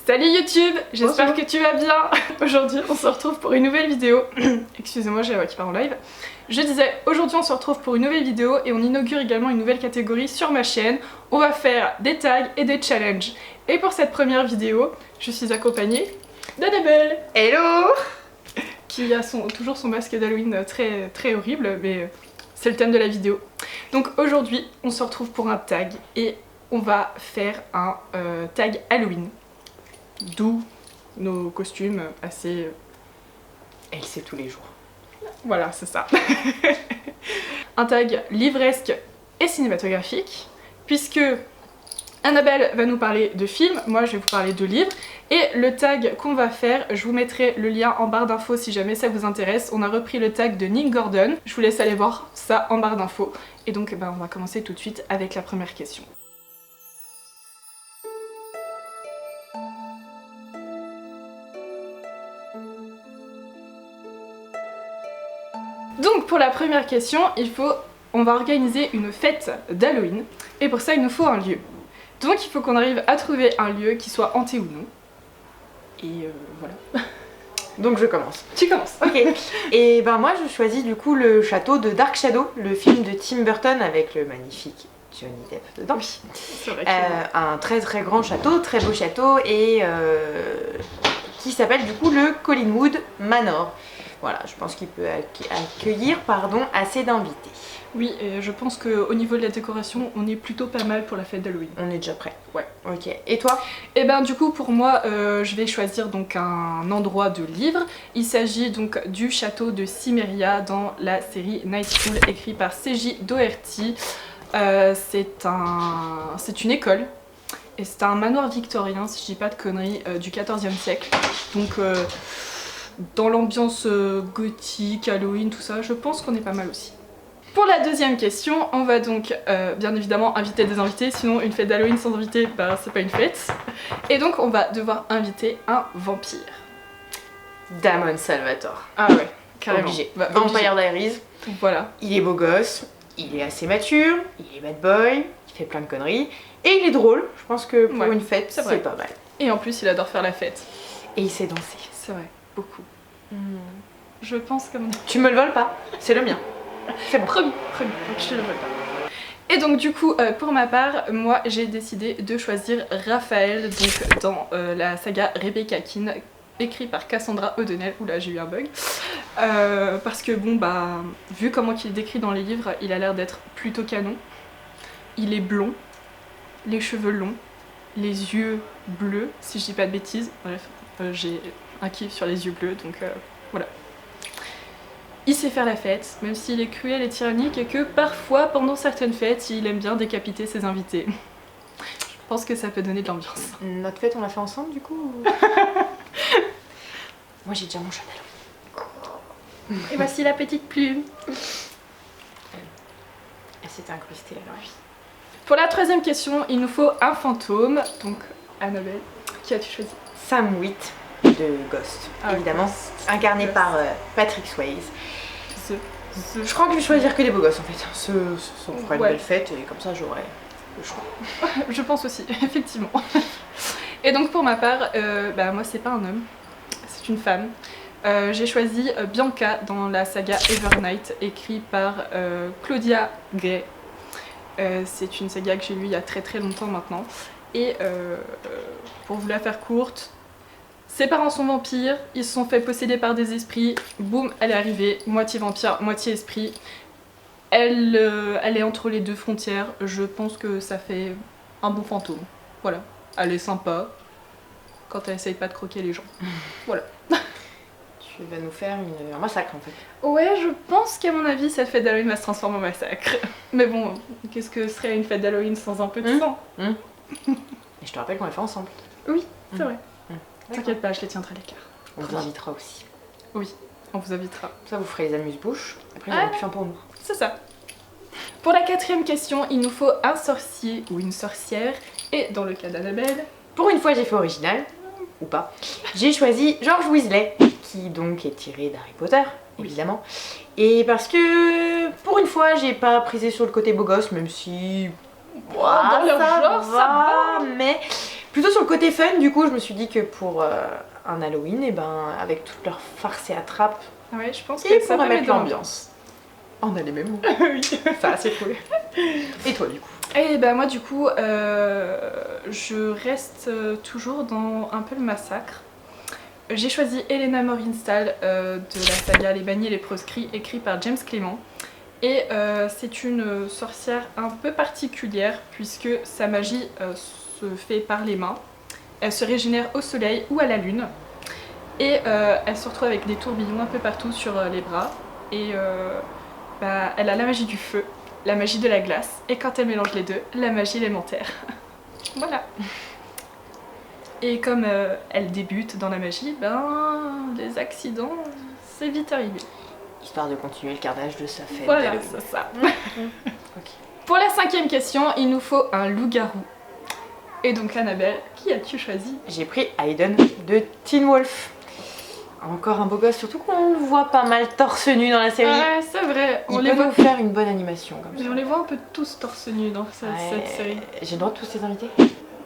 Salut YouTube, j'espère que tu vas bien. Aujourd'hui on se retrouve pour une nouvelle vidéo. Excusez-moi, j'ai la voix qui part en live. Je disais, aujourd'hui on se retrouve pour une nouvelle vidéo et on inaugure également une nouvelle catégorie sur ma chaîne. On va faire des tags et des challenges. Et pour cette première vidéo, je suis accompagnée d'Annabelle. Hello. Qui a toujours son masque d'Halloween très horrible, mais c'est le thème de la vidéo. Donc aujourd'hui on se retrouve pour un tag et on va faire un tag Halloween. D'où nos costumes assez... Elle sait tous les jours. Voilà, c'est ça. Un tag livresque et cinématographique, puisque Annabelle va nous parler de films, moi je vais vous parler de livres, et le tag qu'on va faire, je vous mettrai le lien en barre d'infos si jamais ça vous intéresse. On a repris le tag de Nick Gordon, je vous laisse aller voir ça en barre d'infos. Et donc on va commencer tout de suite avec la première question. Donc pour la première question, on va organiser une fête d'Halloween et pour ça il nous faut un lieu. Donc il faut qu'on arrive à trouver un lieu qui soit hanté ou non. Et voilà. Donc je commence. Tu commences. Ok. Et ben moi je choisis du coup le château de Dark Shadow, le film de Tim Burton avec le magnifique Johnny Depp dedans. Oui, c'est vrai. Un très grand château, très beau château et qui s'appelle du coup le Collinwood Manor. Voilà, je pense qu'il peut accueillir assez d'invités. Oui, et je pense qu'au niveau de la décoration, on est plutôt pas mal pour la fête d'Halloween. On est déjà prêt. Ouais. Ok. Et toi? Et ben du coup pour moi, je vais choisir donc un endroit de livre. Il s'agit donc du château de Cimmeria dans la série Night School, écrit par C.J. Doherty. C'est une école. Et c'est un manoir victorien, si je dis pas de conneries, du XIVe siècle. Donc dans l'ambiance gothique, Halloween, tout ça, je pense qu'on est pas mal aussi. Pour la deuxième question, on va donc bien évidemment inviter des invités, sinon une fête d'Halloween sans invité, bah c'est pas une fête. Et donc on va devoir inviter un vampire. Damon Salvatore. Ah ouais, carrément. Obligé. Bah, Vampire Diaries. Voilà. Il est beau gosse, il est assez mature, il est bad boy, il fait plein de conneries. Et il est drôle, je pense que pour une fête, c'est pas mal. Et en plus il adore faire la fête. Et il sait danser. C'est vrai, beaucoup. Je pense comme... Tu me le voles pas, c'est le mien. C'est bon. Promis, je te le vole pas. Et donc du coup, pour ma part, moi j'ai décidé de choisir Raphaël, donc dans la saga Rebecca Keane, écrit par Cassandra O'Donnell. Oula, j'ai eu un bug. Parce que bon, bah, vu comment il est décrit dans les livres, il a l'air d'être plutôt canon. Il est blond, les cheveux longs, les yeux bleus, si je dis pas de bêtises. Bref, j'ai un kiff sur les yeux bleus, donc voilà. Il sait faire la fête, même s'il est cruel et tyrannique et que parfois, pendant certaines fêtes, il aime bien décapiter ses invités. Je pense que ça peut donner de l'ambiance. Notre fête, on l'a fait ensemble du coup ou... Moi j'ai déjà mon chanel. Et voici la petite plume. Elle s'est incrustée alors. Pour la troisième question, il nous faut un fantôme. Donc, Annabelle, qui as-tu choisi? Sam Wheat de Ghost, évidemment, incarné Ghost. par Patrick Swayze. Je crois que je vais choisir que des beaux gosses en fait. On fera une belle fête et comme ça j'aurai le choix. Je pense aussi, effectivement. Et donc pour ma part, bah, moi c'est pas un homme, c'est une femme. J'ai choisi Bianca dans la saga Evernight, écrite par Claudia Gray. C'est une saga que j'ai lue il y a très longtemps maintenant. Et pour vous la faire courte, ses parents sont vampires, ils se sont fait posséder par des esprits, boum, elle est arrivée, moitié vampire, moitié esprit. Elle est entre les deux frontières, je pense que ça fait un bon fantôme. Voilà, elle est sympa quand elle essaye pas de croquer les gens. Voilà. Tu vas nous faire un massacre en fait. Ouais, je pense qu'à mon avis, cette fête d'Halloween va se transformer en massacre. Mais bon, qu'est-ce que serait une fête d'Halloween sans un peu de sang? Et je te rappelle qu'on l'a fait ensemble. Oui, c'est vrai. T'inquiète pas, je les tiendrai à l'écart. On vous invitera aussi. Oui, on vous invitera. Ça vous ferez les amuse-bouches. Après, on aura plus un pour nous. C'est ça. Pour la quatrième question, il nous faut un sorcier ou une sorcière. Et dans le cas d'Annabelle... Pour une fois, j'ai fait original. Ou pas. J'ai choisi George Weasley, qui donc est tiré d'Harry Potter, évidemment. Et parce que, pour une fois, j'ai pas prisé sur le côté beau gosse, même si... dans leur genre, ça va. Mais Plutôt sur le côté fun, du coup, je me suis dit que pour un Halloween, et ben, avec toute leur farce et attrape, Ouais, je pense il que ça pourrait peut mettre l'ambiance. On a les mêmes mots. Oui. Ça, c'est cool. Et toi, du coup? Et bah moi du coup, je reste toujours dans un peu le massacre. J'ai choisi Helena Morgenstern de la saga Les Bannis et les Proscrits, écrit par James Clement. Et c'est une sorcière un peu particulière puisque sa magie se fait par les mains. Elle se régénère au soleil ou à la lune. Et elle se retrouve avec des tourbillons un peu partout sur les bras. Et bah, elle a la magie du feu, la magie de la glace, et quand elle mélange les deux, la magie élémentaire. Voilà. Et comme elle débute dans la magie, ben les accidents, c'est vite arrivé. Histoire de continuer le carnage de sa fête. Voilà, c'est ça. Ok. Pour la 5e question, il nous faut un loup-garou. Et donc Annabelle, qui as-tu choisi? J'ai pris Hayden de Teen Wolf. Encore un beau gosse, surtout qu'on le voit pas mal torse nu dans la série. Ouais, c'est vrai. Il peut nous faire une bonne animation comme ça. Mais on les voit un peu tous torse nu dans cette série. J'ai le droit de tous les inviter?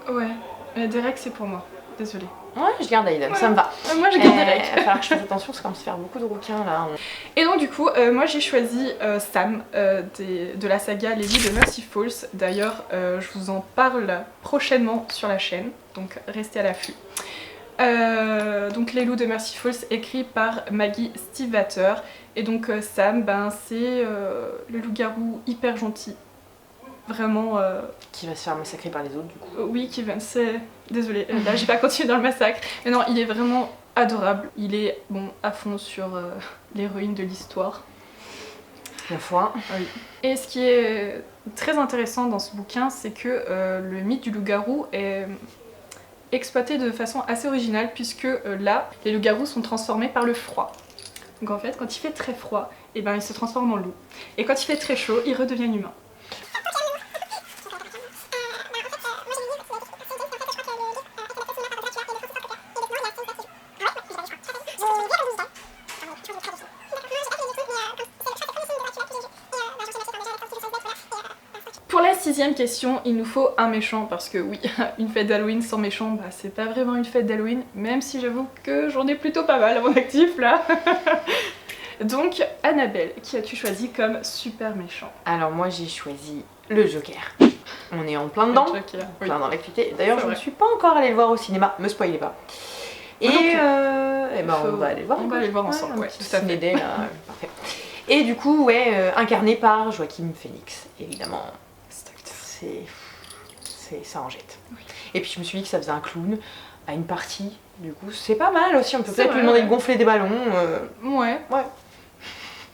Ouais, mais Derek c'est pour moi. Désolée. Ouais, je garde Hayden, Voilà. ça me va. Moi je garde Derek. Il va falloir que je fasse attention, c'est comme se faire beaucoup de rouquins là. Et donc du coup, moi j'ai choisi Sam de la saga Les Loups de Mercy Falls. D'ailleurs, je vous en parle prochainement sur la chaîne, donc restez à l'affût. Donc Les Loups de Mercy Falls, écrit par Maggie Stiefvater. Et donc Sam, ben, c'est le loup-garou hyper gentil. Vraiment... Qui va se faire massacrer par les autres du coup. oui, qui va... Désolée, là j'ai pas continué dans le massacre. Mais non, il est vraiment adorable. Il est bon à fond sur l'héroïne de l'histoire. La foi. Oui. Et ce qui est très intéressant dans ce bouquin, c'est que le mythe du loup-garou est exploité de façon assez originale, puisque là, les loups-garous sont transformés par le froid. Donc en fait, quand il fait très froid, et ben, il se transforme en loup. Et quand il fait très chaud, il redevient humain. Pour la 6e question, il nous faut un méchant, parce que oui, une fête d'Halloween sans méchant, bah, c'est pas vraiment une fête d'Halloween, même si j'avoue que j'en ai plutôt pas mal à mon actif là. Donc Annabelle, qui as-tu choisi comme super méchant? Alors moi j'ai choisi le Joker. On est en plein dedans, Joker, oui. plein dans l'activité. D'ailleurs C'est je ne vrai. suis pas encore allée le voir au cinéma, me spoilez pas. Et, Moi non plus. eh ben, on va aller le voir. On va aller le voir ensemble, ouais, tout à fait. Ciné-day, là, parfait. Et du coup, ouais, incarné par Joaquin Phoenix, évidemment. Cet acteur. Ça en jette. Oui. Et puis je me suis dit que ça faisait un clown à une partie, du coup c'est pas mal aussi, on peut C'est peut-être vrai, lui demander ouais. de gonfler des ballons. Ouais. Ouais.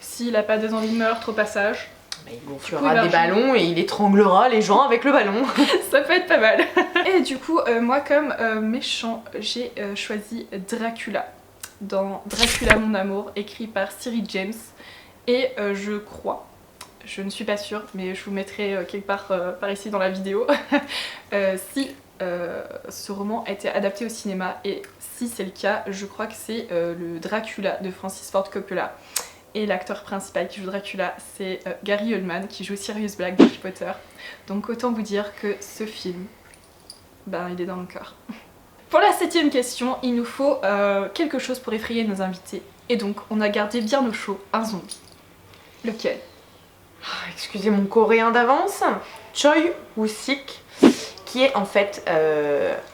S'il a pas des envies de meurtre au passage, Bah, il gonflera Oui, des ballons et il étranglera les gens avec le ballon. ça peut être pas mal. Et du coup, moi comme méchant, j'ai choisi Dracula. Dans Dracula mon amour, écrit par Ciri James. Et je crois, je ne suis pas sûre, mais je vous mettrai quelque part par ici dans la vidéo, si ce roman a été adapté au cinéma. Et si c'est le cas, je crois que c'est le Dracula de Francis Ford Coppola. Et l'acteur principal qui joue Dracula, c'est Gary Oldman qui joue Sirius Black dans Harry Potter. Donc autant vous dire que ce film, ben il est dans mon cœur. Pour la 7e question, il nous faut quelque chose pour effrayer nos invités. Et donc on a gardé bien au chaud un zombie. Lequel? Excusez mon coréen d'avance. Choi Woo-sik, qui est en fait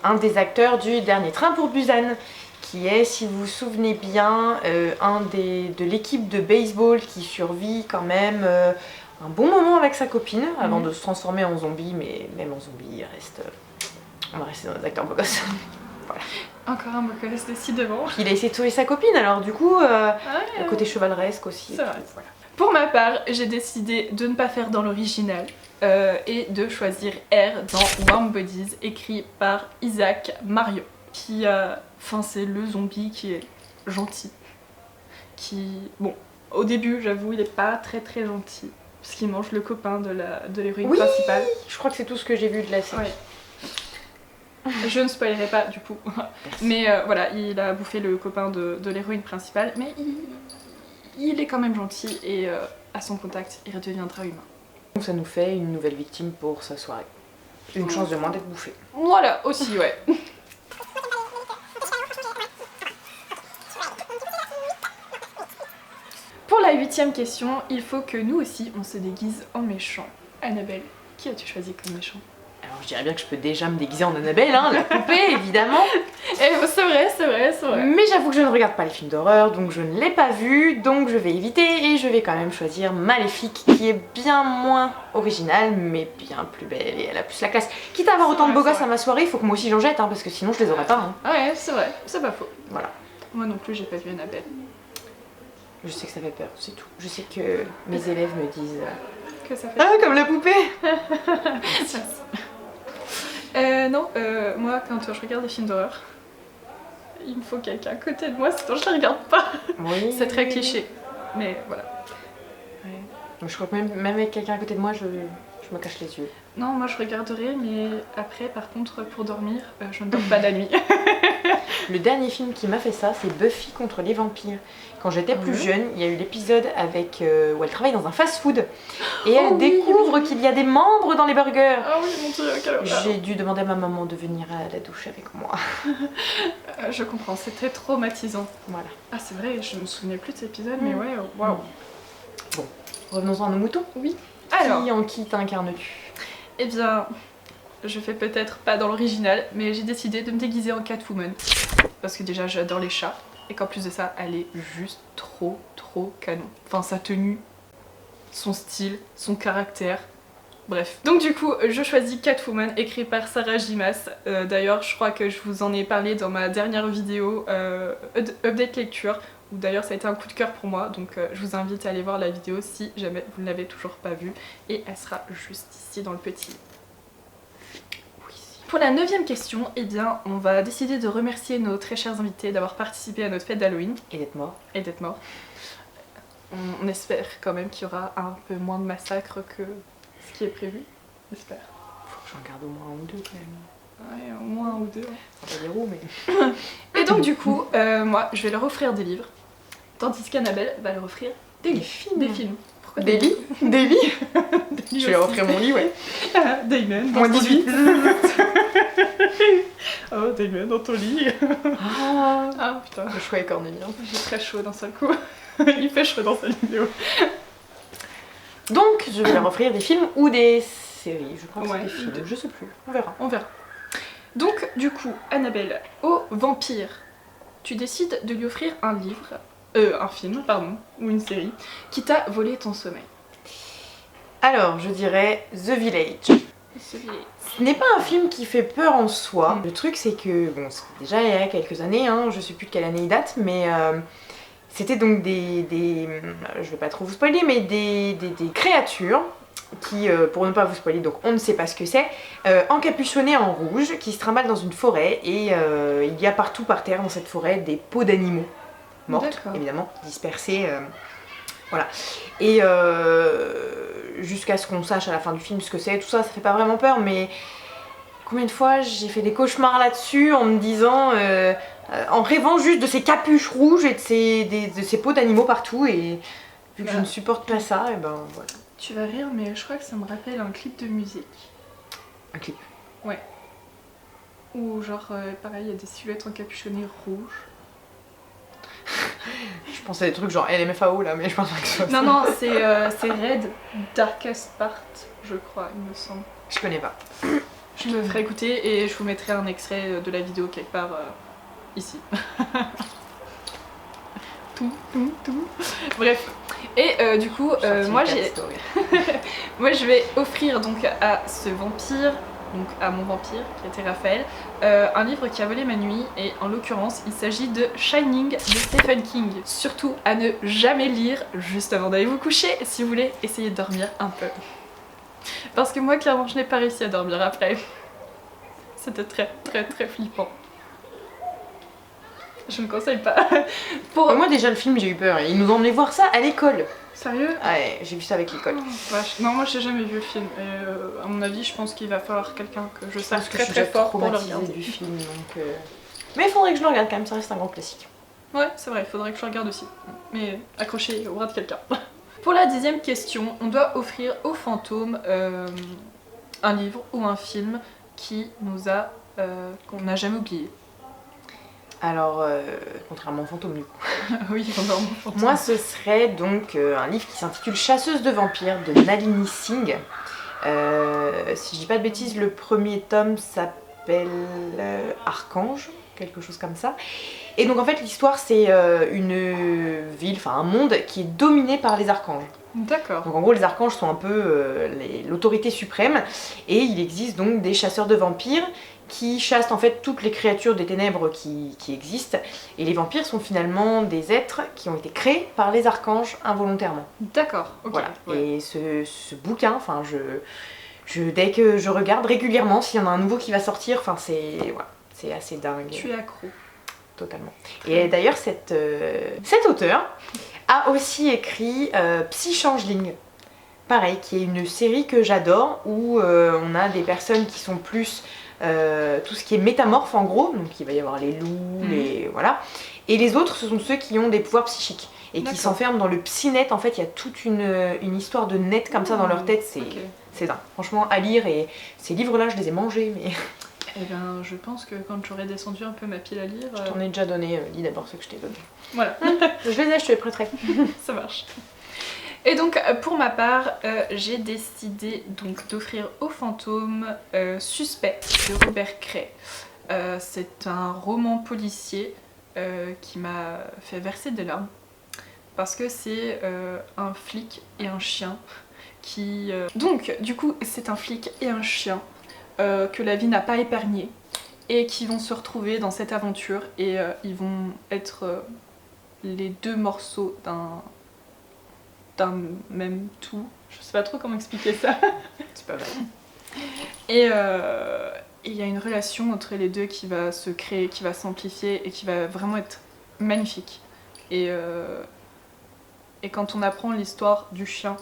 un des acteurs du Dernier Train pour Busan, qui est, si vous vous souvenez bien, de l'équipe de baseball qui survit quand même un bon moment avec sa copine avant de se transformer en zombie, mais même en zombie, il reste, on va rester dans les acteurs beaux gosses. Voilà. Encore un beau gosse décidément. Il a essayé de sauver sa copine, alors du coup, le côté chevaleresque aussi. C'est vrai. Voilà. Pour ma part, j'ai décidé de ne pas faire dans l'original et de choisir R dans Warm Bodies, écrit par Isaac Marion, qui enfin c'est le zombie qui est gentil, qui, bon, au début j'avoue il est pas très gentil, parce qu'il mange le copain de l'héroïne principale. Je crois que c'est tout ce que j'ai vu de la série. Ouais. Je ne spoilerai pas du coup, mais voilà, il a bouffé le copain de l'héroïne principale, mais il est quand même gentil et à son contact il redeviendra humain. Donc ça nous fait une nouvelle victime pour sa soirée. Une chance de moins d'être bouffée. Voilà, aussi, ouais. Pour la 8e question, il faut que nous aussi, on se déguise en méchant. Annabelle, qui as-tu choisi comme méchant? Alors je dirais bien que je peux déjà me déguiser en Annabelle, hein, la poupée évidemment. Eh, c'est vrai. Mais j'avoue que je ne regarde pas les films d'horreur, donc je ne l'ai pas vu, donc je vais éviter et je vais quand même choisir Maléfique, qui est bien moins originale, mais bien plus belle et elle a plus la classe. Quitte à avoir autant de beaux gosses à ma soirée, il faut que moi aussi j'en jette, hein, parce que sinon je les aurais pas. Hein. Ouais, c'est vrai, c'est pas faux. Voilà. Moi non plus, j'ai pas vu Annabelle. Je sais que ça fait peur, c'est tout. Je sais que mes élèves me disent... Que ça fait Ah, comme la poupée. Non, moi quand je regarde des films d'horreur, il me faut quelqu'un à côté de moi, sinon je les regarde pas. Oui. C'est très cliché, mais voilà. Ouais. Donc je crois que même avec quelqu'un à côté de moi, je me cache les yeux. Non, moi je regarderai, mais après, par contre, pour dormir, je ne dors pas la nuit. Le dernier film qui m'a fait ça, c'est Buffy contre les vampires. Quand j'étais plus jeune, il y a eu l'épisode avec où elle travaille dans un fast-food et elle découvre qu'il y a des membres dans les burgers. Ah oui, mon Dieu, quelle horreur. J'ai dû demander à ma maman de venir à la douche avec moi. Je comprends, c'était traumatisant. Voilà. Ah c'est vrai, je me souvenais plus de cet épisode, mais ouais, waouh. Bon, revenons-en à nos moutons. Oui. Alors, Qui t'incarnes-tu? eh bien, je fais peut-être pas dans l'original, mais j'ai décidé de me déguiser en Catwoman. Parce que déjà, j'adore les chats. Et qu'en plus de ça, elle est juste trop canon. Enfin, sa tenue, son style, son caractère. Bref. Donc du coup, je choisis Catwoman, écrit par Sarah J. Maas. D'ailleurs, je crois que je vous en ai parlé dans ma dernière vidéo Update Lecture, où d'ailleurs ça a été un coup de cœur pour moi. Donc je vous invite à aller voir la vidéo si jamais vous ne l'avez toujours pas vue. Et elle sera juste ici dans le petit. Pour la 9e question, eh bien, on va décider de remercier nos très chers invités d'avoir participé à notre fête d'Halloween. Et d'être mort. Et d'être mort. On espère quand même qu'il y aura un peu moins de massacres que ce qui est prévu. J'espère. Faut que j'en garde au moins un ou deux quand même. Ouais, au moins un ou deux. Pas des roues, mais... Et donc du coup, moi, je vais leur offrir des livres. Tandis qu'Annabelle va leur offrir des films. Des films. Pourquoi des lits? Des lits? Je vais leur offrir mon lit, ouais. Damon, Moins 18. Oh, Damon, dans ton lit. Ah putain. Le choix est cornélien. J'ai très chaud d'un seul coup. Il fait chaud dans cette vidéo. Donc, je vais leur offrir des films ou des séries. Je crois que c'est des films. films. Je sais plus. On verra. On verra. Donc, du coup, Annabelle, au vampire, tu décides de lui offrir un livre, un film, pardon, ou une série, qui t'a volé ton sommeil. Alors, je dirais The Village. Ce n'est pas un film qui fait peur en soi. Le truc, c'est que, bon, c'est déjà il y a quelques années, hein, je sais plus de quelle année il date, mais c'était donc je vais pas trop vous spoiler, mais des créatures qui, pour ne pas vous spoiler, donc on ne sait pas ce que c'est, encapuchonnées en rouge, qui se trimballent dans une forêt, et il y a partout par terre dans cette forêt des peaux d'animaux mortes, évidemment, dispersées. Voilà. Et jusqu'à ce qu'on sache à la fin du film ce que c'est, tout ça, ça fait pas vraiment peur, mais combien de fois j'ai fait des cauchemars là-dessus en me disant, en rêvant juste de ces capuches rouges et de ces peaux d'animaux partout, et vu que je ne supporte pas ça, et ben voilà. Tu vas rire, mais je crois que ça me rappelle un clip de musique. Un clip? Ouais. Où genre, pareil, il y a des silhouettes encapuchonnées rouges. Je pensais à des trucs genre LMFAO là, mais je pense pas que ce soit ça. Non, c'est Red Darkest Part, je crois, il me semble. Je connais pas. Je me ferai écouter et je vous mettrai un extrait de la vidéo quelque part ici. tout. Bref. Et du coup, moi je vais offrir donc à ce vampire, donc à mon vampire qui était Raphaël, un livre qui a volé ma nuit, et en l'occurrence il s'agit de Shining de Stephen King. Surtout à ne jamais lire juste avant d'aller vous coucher si vous voulez essayer de dormir un peu. Parce que moi clairement je n'ai pas réussi à dormir après. C'était très flippant. Je ne conseille pas. Moi déjà le film j'ai eu peur, ils nous ont emmené voir ça à l'école. Sérieux? Ouais, j'ai vu ça avec l'école. Oh, non, moi j'ai jamais vu le film. Et à mon avis, je pense qu'il va falloir quelqu'un que je sache très je suis fort pour le traumatisée regarder. Du film, donc mais il faudrait que je le regarde quand même, ça reste un grand classique. Ouais, c'est vrai, il faudrait que je le regarde aussi. Mais accroché au bras de quelqu'un. Pour la 10e question, on doit offrir au fantôme un livre ou un film qui nous a qu'on n'a jamais oublié. Alors, contrairement au fantôme du coup. Oui, contrairement au fantôme. Moi, ce serait donc un livre qui s'intitule Chasseuse de vampires de Nalini Singh. Si je dis pas de bêtises, le premier tome s'appelle Archange, quelque chose comme ça. Et donc en fait l'histoire c'est une ville, enfin un monde qui est dominé par les archanges. D'accord. Donc en gros les archanges sont un peu l'autorité suprême et il existe donc des chasseurs de vampires qui chassent en fait toutes les créatures des ténèbres qui existent. Et les vampires sont finalement des êtres qui ont été créés par les archanges involontairement. D'accord, ok. Voilà. Ouais. Et ce bouquin, enfin dès que je regarde régulièrement s'il y en a un nouveau qui va sortir, enfin c'est assez dingue. Tu es accro. Totalement. Et d'ailleurs cet auteur a aussi écrit Psy-Changeling. Pareil, qui est une série que j'adore où on a des personnes qui sont plus tout ce qui est métamorphe en gros, donc il va y avoir les loups, voilà. Et les autres, ce sont ceux qui ont des pouvoirs psychiques et qui s'enferment dans le psy-net. En fait, il y a toute une histoire de net comme ça dans leur tête, c'est dingue. Franchement, à lire, et ces livres-là, je les ai mangés, mais... Eh ben, je pense que quand j'aurai descendu un peu ma pile à lire... Je t'en ai déjà donné, lis d'abord ce que je t'ai donné. Voilà. Je les ai, je te les prêterai. Ça marche. Et donc pour ma part, j'ai décidé donc d'offrir au fantôme Suspect de Robert Cray. C'est un roman policier qui m'a fait verser des larmes parce que c'est un flic et un chien qui... Donc du coup c'est un flic et un chien que la vie n'a pas épargné et qui vont se retrouver dans cette aventure et ils vont être les deux morceaux d'un même tout. Je sais pas trop comment expliquer ça. C'est pas mal. Et il y a une relation entre les deux qui va se créer, qui va s'amplifier et qui va vraiment être magnifique. Et quand on apprend l'histoire du chien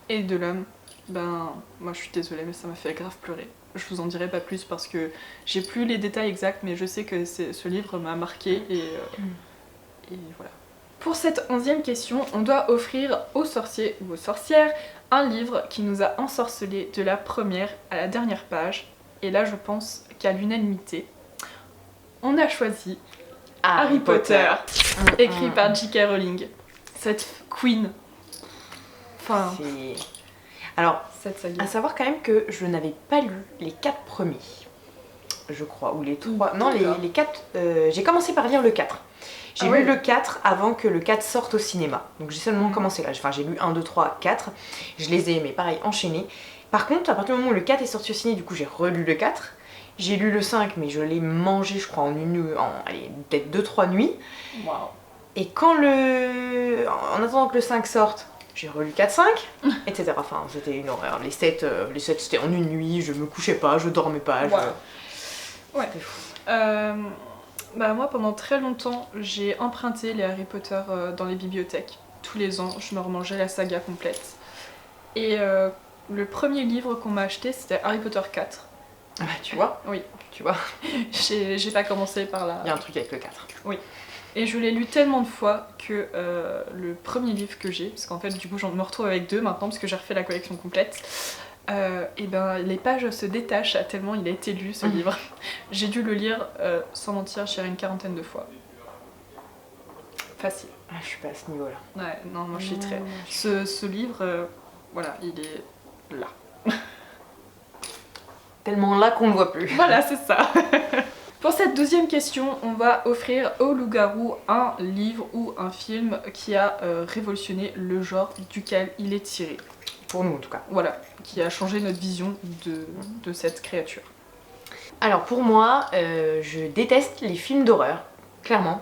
et de l'homme, ben moi je suis désolée mais ça m'a fait grave pleurer. Je vous en dirai pas plus parce que j'ai plus les détails exacts, mais je sais que ce livre m'a marqué et voilà. Pour cette 11e question, on doit offrir aux sorciers ou aux sorcières un livre qui nous a ensorcelés de la première à la dernière page. Et là, je pense qu'à l'unanimité, on a choisi Harry Potter, écrit par J.K. Rowling. Cette queen. Enfin, alors, cette saga. À savoir quand même que je n'avais pas lu les 4 premiers, je crois, ou les 3. Non, les 4. J'ai commencé par lire le 4. J'ai lu le 4 avant que le 4 sorte au cinéma. Donc j'ai seulement commencé là. Enfin, j'ai lu 1, 2, 3, 4. Je les ai aimés, pareil, enchaînés. Par contre, à partir du moment où le 4 est sorti au ciné, du coup, j'ai relu le 4. J'ai lu le 5, mais je l'ai mangé, je crois, en peut-être 2-3 nuits. Wow. Et quand en attendant que le 5 sorte, j'ai relu 4, 5, etc. Enfin, c'était une horreur. Les 7 c'était en une nuit, je me couchais pas, je dormais pas. Ouais. C'était fou. Bah moi pendant très longtemps j'ai emprunté les Harry Potter dans les bibliothèques. Tous les ans je me remangeais la saga complète. Et le premier livre qu'on m'a acheté c'était Harry Potter 4. Ah bah tu vois. Oui. Tu vois. J'ai pas commencé par là. Il y a un truc avec le 4. Oui. Et je l'ai lu tellement de fois que le premier livre que j'ai, parce qu'en fait du coup j'en me retrouve avec 2 maintenant parce que j'ai refait la collection complète, et ben les pages se détachent tellement il a été lu ce livre. J'ai dû le lire sans mentir, je dirais une 40aine de fois. Facile. Ah, je suis pas à ce niveau là. Ouais, non, moi je suis très... Ce livre, voilà, il est là. Tellement là qu'on le voit plus. Voilà, c'est ça. Pour cette 12e question, on va offrir au loup-garou un livre ou un film qui a révolutionné le genre duquel il est tiré. Pour nous en tout cas. Voilà, qui a changé notre vision de cette créature. Alors pour moi, je déteste les films d'horreur, clairement.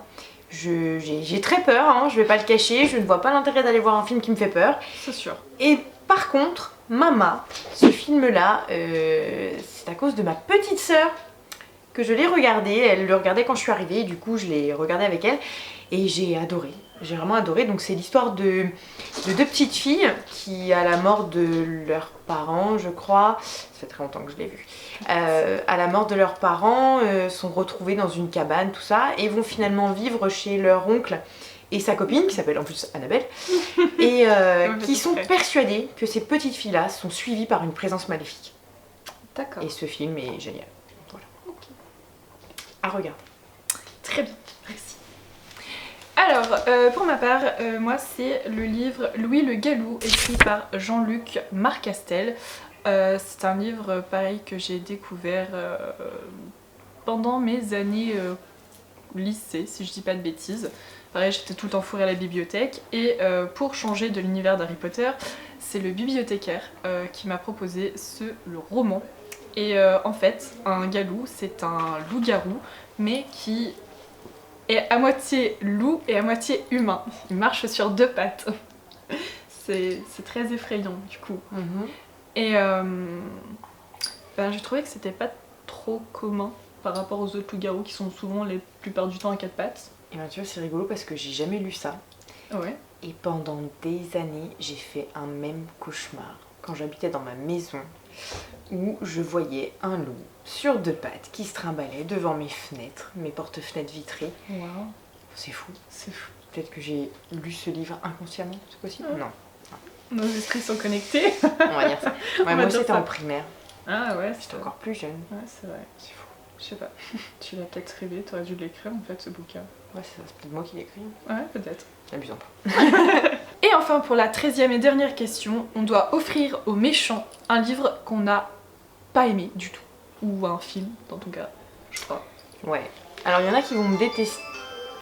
J'ai très peur, hein, je vais pas le cacher, je ne vois pas l'intérêt d'aller voir un film qui me fait peur. C'est sûr. Et par contre, Mama, ce film-là, c'est à cause de ma petite sœur que je l'ai regardé. Elle le regardait quand je suis arrivée, et du coup je l'ai regardé avec elle et j'ai adoré. J'ai vraiment adoré. Donc c'est l'histoire de 2 petites filles qui, à la mort de leurs parents, je crois, ça fait très longtemps que je l'ai vu, à la mort de leurs parents, sont retrouvées dans une cabane, tout ça, et vont finalement vivre chez leur oncle et sa copine, qui s'appelle en plus Annabelle, et qui sont persuadées que ces petites filles-là sont suivies par une présence maléfique. D'accord. Et ce film est génial. Voilà. Ok. À regarder. Très bien, merci. Alors, pour ma part, moi c'est le livre Louis le Gallou, écrit par Jean-Luc Marcastel. C'est un livre pareil que j'ai découvert pendant mes années lycée, si je dis pas de bêtises. Pareil, j'étais tout le temps fourrée à la bibliothèque et pour changer de l'univers d'Harry Potter, c'est le bibliothécaire qui m'a proposé le roman. Et en fait, un galou, c'est un loup-garou, mais qui est à moitié loup et à moitié humain. Il marche sur 2 pattes. C'est très effrayant du coup. Et j'ai trouvé que c'était pas trop commun par rapport aux autres loups-garous qui sont souvent la plupart du temps à 4 pattes. Et ben tu vois, c'est rigolo parce que j'ai jamais lu ça. Ouais. Et pendant des années, j'ai fait un même cauchemar quand j'habitais dans ma maison où je voyais un loup sur 2 pattes qui se trimballait devant mes fenêtres, mes porte-fenêtres vitrées. Waouh. C'est fou. C'est fou. Peut-être que j'ai lu ce livre inconsciemment, c'est possible? Non. Nos esprits sont connectés. On va dire ça. Ouais, moi c'était en primaire. Ah ouais, J'étais encore plus jeune. Ouais, c'est vrai. C'est fou. Je sais pas. Tu l'as peut-être rêvé, t'aurais dû l'écrire en fait ce bouquin. Ouais, c'est peut-être moi qui l'ai écrit. Ouais, peut-être. Abusant pas. Et enfin, pour la 13e et dernière question, on doit offrir aux méchants un livre qu'on n'a pas aimé du tout. Ou un film, dans ton cas, je crois. Ouais. Alors il y en a qui vont me détester.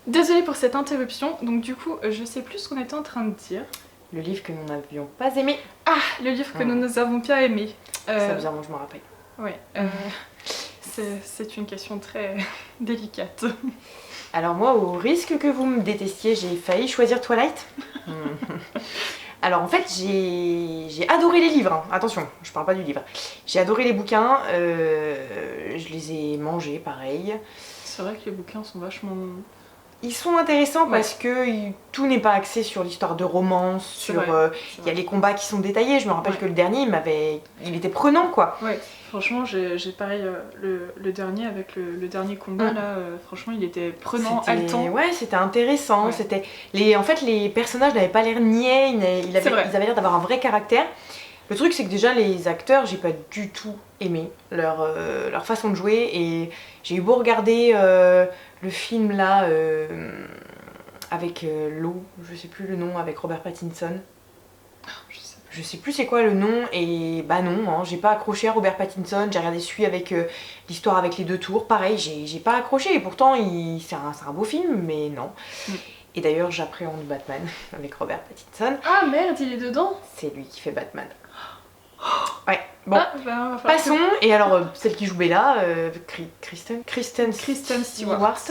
Désolée pour cette interruption, donc du coup, je sais plus ce qu'on était en train de dire. Le livre que nous n'avions pas aimé. Ah, le livre que nous avons bien aimé. Ça bizarrement, je me rappelle. Ouais, c'est une question très délicate. Alors moi, au risque que vous me détestiez, j'ai failli choisir Twilight. Alors en fait, j'ai adoré les livres, hein. Attention, je parle pas du livre. J'ai adoré les bouquins, je les ai mangés pareil. C'est vrai que les bouquins sont vachement... Ils sont intéressants parce que tout n'est pas axé sur l'histoire de romance, sur il y a les combats qui sont détaillés. Je me rappelle que le dernier, il était prenant quoi. Ouais, franchement, j'ai pareil le dernier avec le dernier combat là, franchement, il était prenant, haletant. Ouais, c'était intéressant. Ouais. En fait, les personnages n'avaient pas l'air niais, ils avaient l'air d'avoir un vrai caractère. Le truc, c'est que déjà, les acteurs, j'ai pas du tout aimé leur façon de jouer et j'ai eu beau regarder le film là avec l'eau, je sais plus le nom, avec Robert Pattinson. Je sais plus c'est quoi le nom et bah non, hein, j'ai pas accroché à Robert Pattinson, j'ai regardé celui avec l'histoire avec les 2 tours, pareil, j'ai pas accroché et pourtant c'est un beau film mais non. Et d'ailleurs j'appréhende Batman avec Robert Pattinson. Ah merde, il est dedans. C'est lui qui fait Batman. Ouais, bon, bah, passons. Et alors, celle qui joue Bella, Kristen Stewart,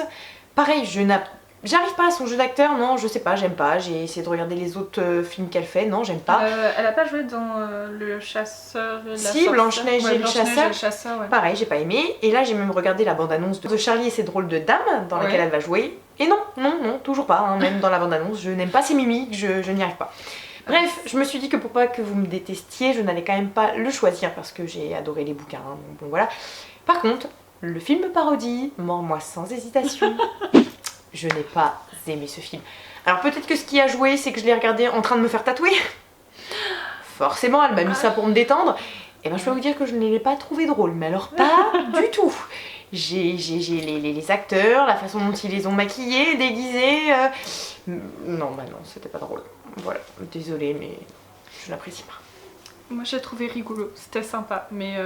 pareil, j'arrive pas à son jeu d'acteur, non, je sais pas, j'aime pas. J'ai essayé de regarder les autres films qu'elle fait, non, j'aime pas. Elle a pas joué dans Le Chasseur et la Si, Blanche-Neige et le Chasseur, ouais. Pareil, j'ai pas aimé. Et là, j'ai même regardé la bande-annonce de Charlie et ses drôles de dames, dans laquelle elle va jouer. Et non, toujours pas, hein, même dans la bande-annonce, je n'aime pas ses mimiques, je n'y arrive pas. Bref, je me suis dit que pour pas que vous me détestiez, je n'allais quand même pas le choisir parce que j'ai adoré les bouquins, hein, bon voilà. Par contre, le film parodie, mord-moi sans hésitation. Je n'ai pas aimé ce film. Alors peut-être que ce qui a joué, c'est que je l'ai regardé en train de me faire tatouer. Forcément, elle m'a mis ça pour me détendre. Et ben je peux vous dire que je ne l'ai pas trouvé drôle, mais alors pas du tout. J'ai les acteurs, la façon dont ils les ont maquillés, déguisés. Non, bah non, c'était pas drôle. Voilà, désolée, mais je l'apprécie pas. Moi j'ai trouvé rigolo, c'était sympa, mais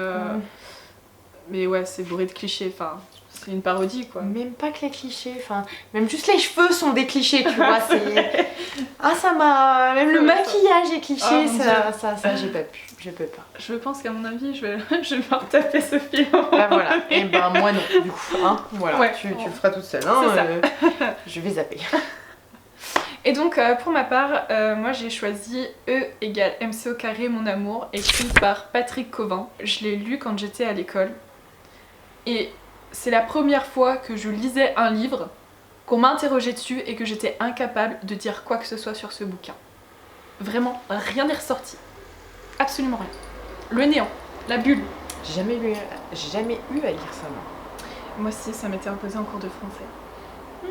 ouais, c'est bourré de clichés, enfin, c'est une parodie quoi. Même pas que les clichés, enfin, même juste les cheveux sont des clichés, tu vois, c'est... Ah ça m'a... Même le maquillage est cliché, ça j'ai pas pu, je peux pas. Je pense qu'à mon avis, je vais me retaper ce film. Bah voilà, et ben moi non, du coup, hein, voilà, ouais, tu le feras toute seule, hein, je vais zapper. Et donc pour ma part, moi j'ai choisi E égale MC au carré mon amour, écrit par Patrick Covin. Je l'ai lu quand j'étais à l'école et c'est la première fois que je lisais un livre, qu'on m'interrogeait dessus et que j'étais incapable de dire quoi que ce soit sur ce bouquin. Vraiment, rien n'est ressorti. Absolument rien. Le néant, la bulle. J'ai jamais eu à lire ça moi. Moi aussi, ça m'était imposé en cours de français.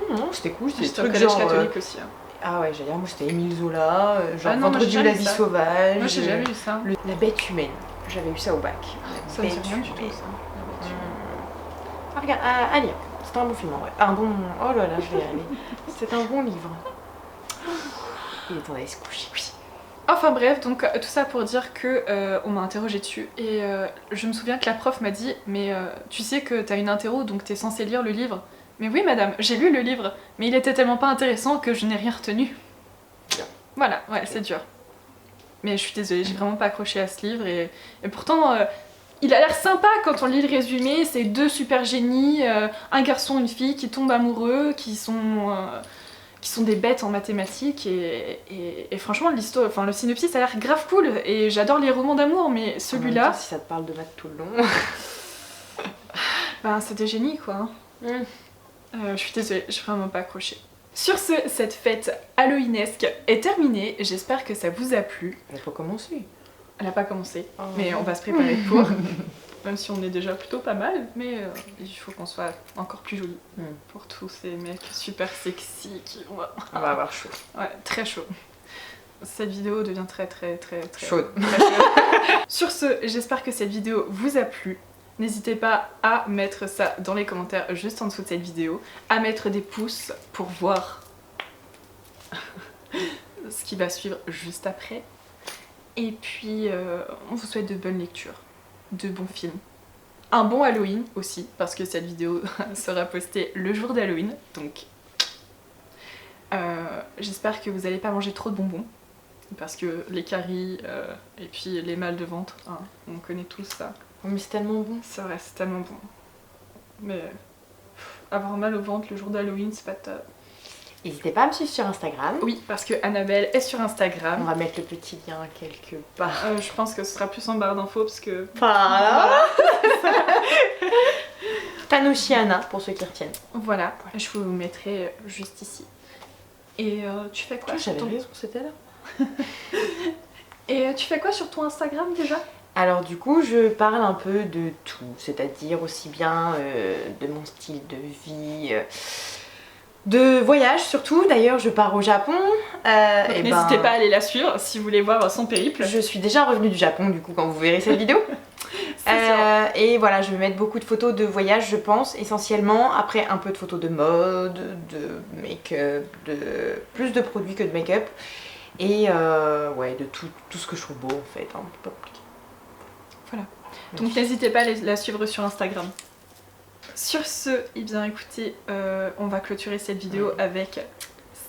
Non, c'était cool, c'était des trucs genre... catholique aussi. Hein. Ah ouais, j'allais dire, moi c'était Émile Zola, genre non, Vendredi ou la vie sauvage. Moi j'ai jamais lu ça. La bête humaine. J'avais eu ça au bac. Ça me dit rien du tout, ça. Ah, regarde, à lire. C'était un bon film en vrai. Un bon. Oh là là, je vais y arriver. C'était un bon livre. Il est temps d'aller se coucher. Oui. Enfin bref, donc tout ça pour dire que on m'a interrogé dessus et je me souviens que la prof m'a dit mais tu sais que t'as une interro donc t'es censée lire le livre. Mais oui madame, j'ai lu le livre, mais il était tellement pas intéressant que je n'ai rien retenu. Bien. Voilà, ouais, c'est dur. Mais je suis désolée, j'ai vraiment pas accroché à ce livre et pourtant il a l'air sympa quand on lit le résumé, c'est deux super génies, un garçon, une fille qui tombent amoureux, qui sont des bêtes en mathématiques et franchement l'histoire, enfin le synopsis a l'air grave cool et j'adore les romans d'amour mais celui-là... Si ça te parle de maths tout le long... Ben c'est des génies quoi. Je suis désolée, j'ai vraiment pas accroché. Sur ce, cette fête halloweenesque est terminée, j'espère que ça vous a plu. Elle a pas commencé. Elle a pas commencé, mais on va se préparer pour. Même si on est déjà plutôt pas mal, mais il faut qu'on soit encore plus joli pour tous ces mecs super sexy qui vont... On va avoir chaud. Ouais, très chaud. Cette vidéo devient très chaude. Très chaude. Sur ce, j'espère que cette vidéo vous a plu. N'hésitez pas à mettre ça dans les commentaires juste en dessous de cette vidéo, à mettre des pouces pour voir ce qui va suivre juste après. Et puis, on vous souhaite de bonnes lectures, de bons films. Un bon Halloween aussi, parce que cette vidéo sera postée le jour d'Halloween, donc j'espère que vous n'allez pas manger trop de bonbons, parce que les caries et puis les mal de ventre, hein, on connaît tous ça. Oh, mais c'est tellement bon. C'est vrai, c'est tellement bon. Mais avoir mal au ventre le jour d'Halloween, c'est pas top. N'hésitez pas à me suivre sur Instagram. Oui, parce que Annabelle est sur Instagram. On va mettre le petit lien quelque part. Je pense que ce sera plus en barre d'infos parce que... Voilà. Tanoshiana pour ceux qui retiennent. Voilà, je vous mettrai juste ici. Et tu fais quoi sur ton... raison, c'était là. Et tu fais quoi sur ton Instagram déjà? Alors du coup, je parle un peu de tout, c'est-à-dire aussi bien de mon style de vie, de voyage surtout. D'ailleurs, je pars au Japon. Donc n'hésitez pas à aller la suivre si vous voulez voir son périple. Je suis déjà revenue du Japon du coup quand vous verrez cette vidéo. Et voilà, je vais mettre beaucoup de photos de voyage, je pense, essentiellement. Après, un peu de photos de mode, de make-up, plus de produits que de make-up. Et ouais, de tout ce que je trouve beau en fait. Hein. Pas compliqué. Voilà. Donc n'hésitez pas à la suivre sur Instagram. Sur ce, eh bien écoutez, on va clôturer cette vidéo avec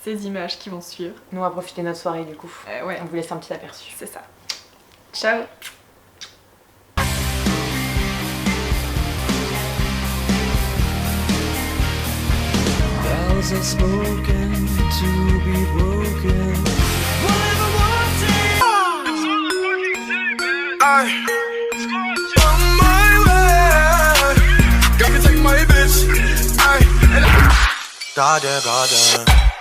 ces images qui vont suivre. Nous on va profiter de notre soirée du coup. Ouais. On vous laisse un petit aperçu. C'est ça. Ciao. Bells are spoken to be broken. On my way, got me take my bitch. Goddamn.